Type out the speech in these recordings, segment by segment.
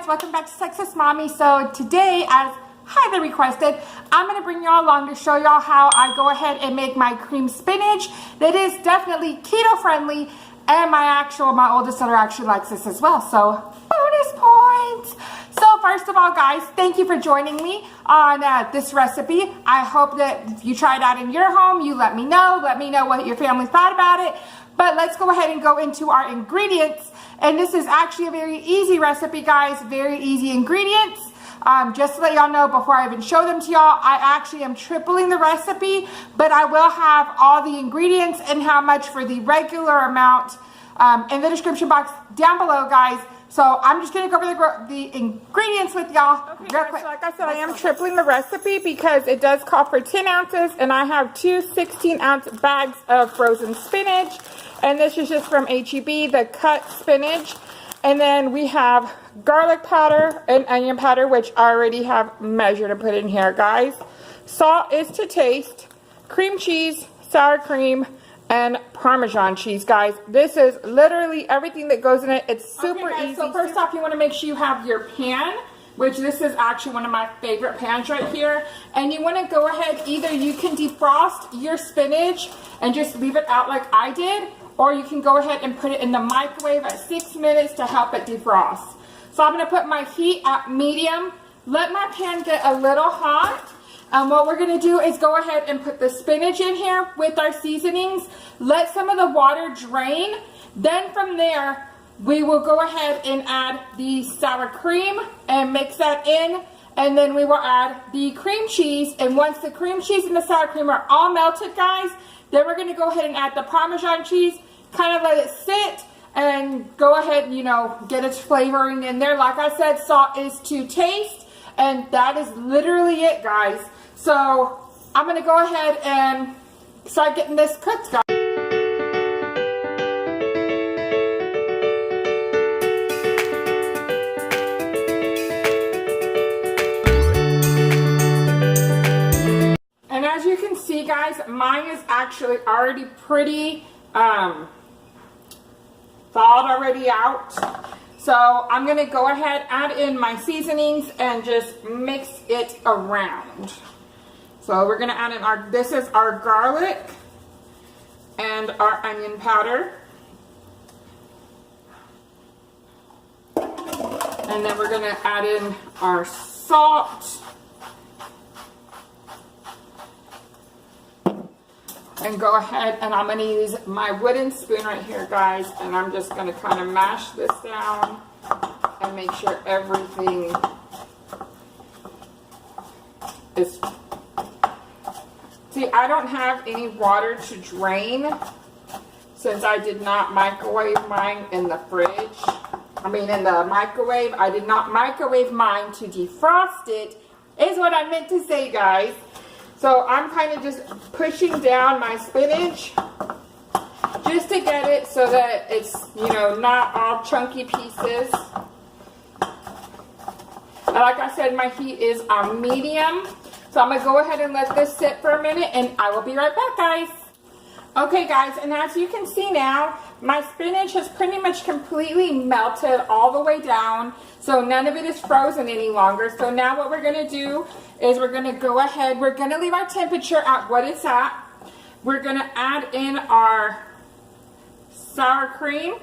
guys, welcome back to Texas Mommy. So today, as highly requested, I'm going to bring y'all along to show y'all how I go ahead and make my cream spinach that is definitely keto friendly, and my oldest daughter actually likes this as well, so bonus points. So first of all, guys, thank you for joining me on this recipe. I hope that if you try it out in your home, you let me know what your family thought about it. But let's go ahead and go into our ingredients. And this is actually a very easy recipe, guys. Very easy ingredients. Just to let y'all know before I even show them to y'all, I actually am tripling the recipe, but I will have all the ingredients and how much for the regular amount in the description box down below, guys. So I'm just going to go over the ingredients with y'all real quick. So like I said, I am tripling the recipe because it does call for 10 ounces, and I have two 16-ounce bags of frozen spinach. And this is just from H-E-B, the cut spinach. And then we have garlic powder and onion powder, which I already have measured and put in here, guys. Salt is to taste. Cream cheese, sour cream, and Parmesan cheese, guys. This is literally everything that goes in it. It's super easy. So first off, you want to make sure you have your pan, which this is actually one of my favorite pans right here. And you want to go ahead, either you can defrost your spinach and just leave it out like I did, or you can go ahead and put it in the microwave at 6 minutes to help it defrost. So I'm going to put my heat at medium, let my pan get a little hot. And what we're going to do is go ahead and put the spinach in here with our seasonings. Let some of the water drain. Then from there, we will go ahead and add the sour cream and mix that in. And then we will add the cream cheese. And once the cream cheese and the sour cream are all melted, guys, then we're going to go ahead and add the Parmesan cheese, kind of let it sit, and go ahead and, get its flavoring in there. Like I said, salt is to taste, and that is literally it, guys. So I'm going to go ahead and start getting this cooked, guys. And as you can see, guys, mine is actually already pretty thawed already out. So I'm going to go ahead, add in my seasonings, and just mix it around. So we're going to add in this is our garlic and our onion powder. And then we're going to add in our salt. And go ahead, and I'm going to use my wooden spoon right here, guys, and I'm just going to kind of mash this down and make sure everything is... See, I don't have any water to drain since I did not microwave mine in the fridge. In the microwave. I did not microwave mine to defrost it, is what I meant to say, guys. So I'm kind of just pushing down my spinach just to get it so that it's, not all chunky pieces. And like I said, my heat is on medium. So I'm going to go ahead and let this sit for a minute, and I will be right back, guys. Okay, guys, and as you can see now, my spinach has pretty much completely melted all the way down. So none of it is frozen any longer. So now what we're going to do is we're going to go ahead. We're going to leave our temperature at what it's at. We're going to add in our sour cream.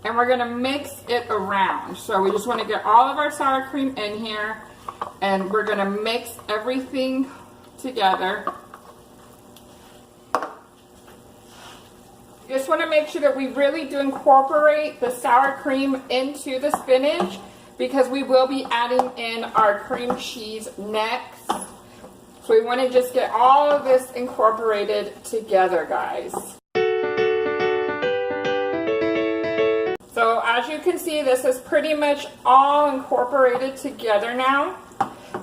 And we're going to mix it around. So we just want to get all of our sour cream in here. And we're going to mix everything together. Just want to make sure that we really do incorporate the sour cream into the spinach, because we will be adding in our cream cheese next. So we want to just get all of this incorporated together, guys. So as you can see, this is pretty much all incorporated together now.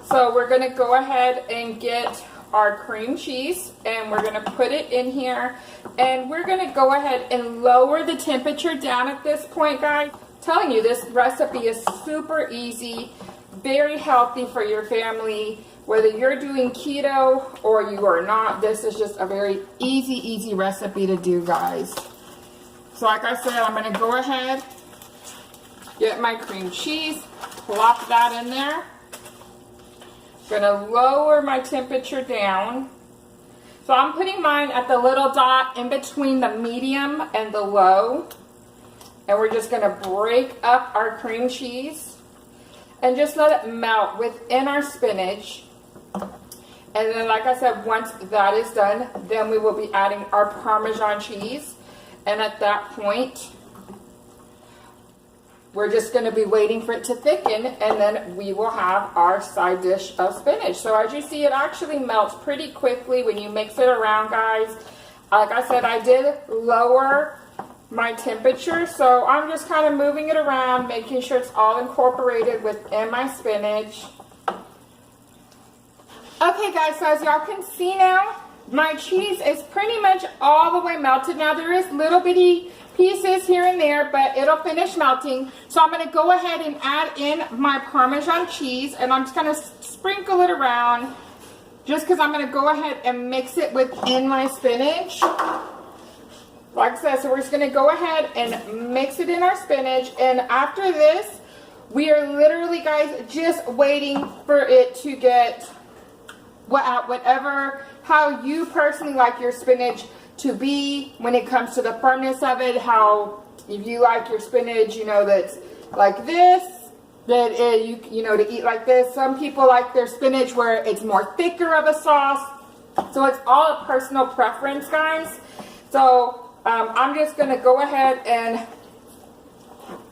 So we're going to go ahead and get our cream cheese, and we're going to put it in here, and we're going to go ahead and lower the temperature down at this point, guys. I'm telling you, this recipe is super easy, very healthy for your family, whether you're doing keto or you are not. This is just a very easy recipe to do, guys. So like I said, I'm going to go ahead get my cream cheese, plop that in there. Gonna lower my temperature down. So I'm putting mine at the little dot in between the medium and the low. And we're just gonna break up our cream cheese and just let it melt within our spinach. And then, like I said, once that is done, then we will be adding our Parmesan cheese. And at that point, we're just going to be waiting for it to thicken, and then we will have our side dish of spinach. So as you see, it actually melts pretty quickly when you mix it around, guys. Like I said, I did lower my temperature, so I'm just kind of moving it around, making sure it's all incorporated within my spinach. Okay guys, so as y'all can see now, my cheese is pretty much all the way melted. Now there is little bitty pieces here and there, but it'll finish melting. So I'm going to go ahead and add in my Parmesan cheese, and I'm just going to sprinkle it around just because I'm going to go ahead and mix it within my spinach. Like I said, so we're just going to go ahead and mix it in our spinach, and after this, we are literally, guys, just waiting for it to get whatever, how you personally like your spinach to be when it comes to the firmness of it. How, if you like your spinach, you know, that's like this, that you know, to eat like this. Some people like their spinach where it's more thicker of a sauce. So it's all a personal preference, guys. So I'm just going to go ahead and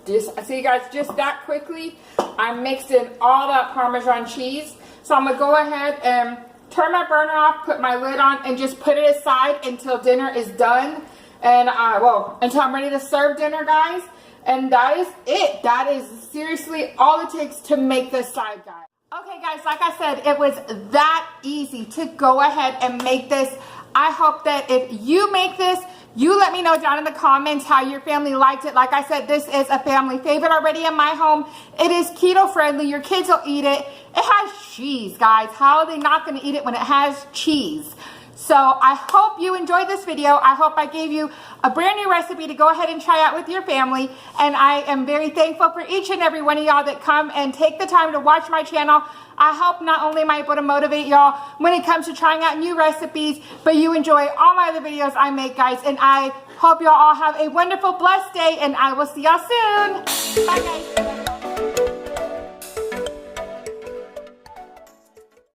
just, see guys, just that quickly, I mixed in all that Parmesan cheese. So I'm going to go ahead and turn my burner off, put my lid on, and just put it aside until dinner is done. And, well, until I'm ready to serve dinner, guys. And that is it. That is seriously all it takes to make this side, guys. Okay, guys, like I said, it was that easy to go ahead and make this. I hope that if you make this, you let me know down in the comments how your family liked it. Like I said, this is a family favorite already in my home. It is keto friendly. Your kids will eat it. It has cheese, guys. How are they not going to eat it when it has cheese? So I hope you enjoyed this video. I hope I gave you a brand new recipe to go ahead and try out with your family. And I am very thankful for each and every one of y'all that come and take the time to watch my channel. I hope not only am I able to motivate y'all when it comes to trying out new recipes, but you enjoy all my other videos I make, guys. And I hope y'all all have a wonderful, blessed day, and I will see y'all soon. Bye, guys.